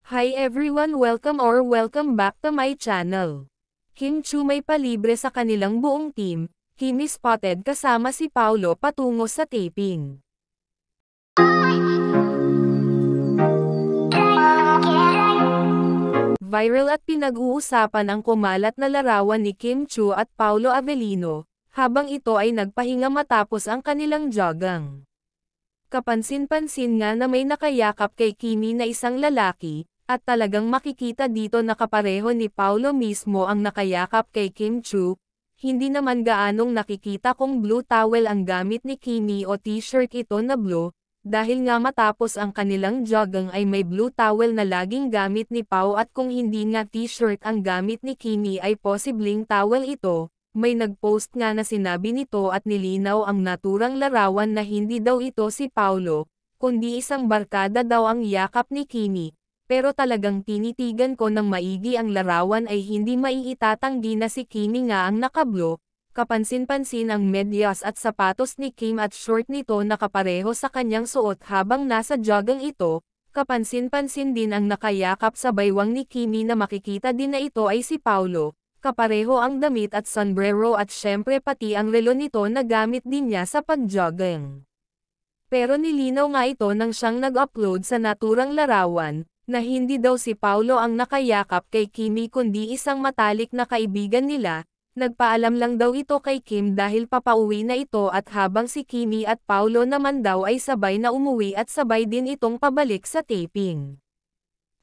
Hi everyone, welcome back to my channel. Kim Chu may palibre sa kanilang buong team, Kimi spotted kasama si Paulo patungo sa taping. Viral at pinag-uusapan ang kumalat na larawan ni Kim Chu at Paulo Avellino, habang ito ay nagpahinga matapos ang kanilang jogang. Kapansin-pansin nga na may nakayakap kay Kimi na isang lalaki, at talagang makikita dito na kapareho ni Paulo mismo ang nakayakap kay Kim Chu. Hindi naman gaanong nakikita kung blue towel ang gamit ni Kimi o t-shirt ito na blue, dahil nga matapos ang kanilang jogging ay may blue towel na laging gamit ni Pau at kung hindi nga t-shirt ang gamit ni Kimi ay posibleng towel ito. May nagpost nga na sinabi nito at nilinaw ang naturang larawan na hindi daw ito si Paulo, kundi isang barkada daw ang yakap ni Kimi. Pero talagang tinitigan ko ng maigi ang larawan ay hindi maiitatanggi na si Kimi nga ang nakablo. Kapansin-pansin ang medyas at sapatos ni Kim at short nito nakapareho sa kanyang suot habang nasa jogging ito. Kapansin-pansin din ang nakayakap sa baywang ni Kimi na makikita din na ito ay si Paulo. Kapareho ang damit at sombrero at syempre pati ang relo nito na gamit din niya sa pag-jogging. Pero nilinaw nga ito nang siyang nag-upload sa naturang larawan, na hindi daw si Paulo ang nakayakap kay Kimi kundi isang matalik na kaibigan nila. Nagpaalam lang daw ito kay Kim dahil papauwi na ito at habang si Kimi at Paulo naman daw ay sabay na umuwi at sabay din itong pabalik sa taping.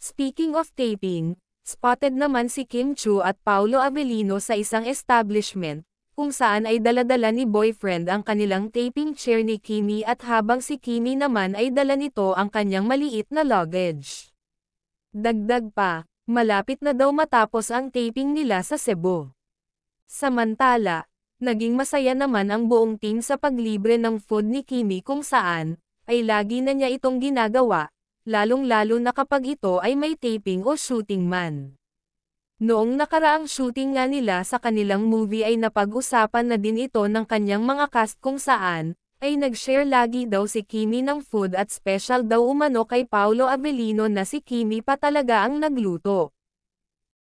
Speaking of taping, spotted naman si Kim Chu at Paulo Avellino sa isang establishment, kung saan ay dala-dala ni boyfriend ang kanilang taping chair ni Kimi at habang si Kimi naman ay dala nito ang kanyang maliit na luggage. Dagdag pa, malapit na daw matapos ang taping nila sa Cebu. Samantala, naging masaya naman ang buong team sa paglibre ng food ni Kimi kung saan, ay lagi na niya itong ginagawa, lalong-lalo na kapag ito ay may taping o shooting man. Noong nakaraang shooting nga nila sa kanilang movie ay napag-usapan na din ito ng kanyang mga cast kung saan, ay nag-share lagi daw si Kimi ng food at special daw umano kay Paulo Avellino na si Kimi pa talaga ang nagluto.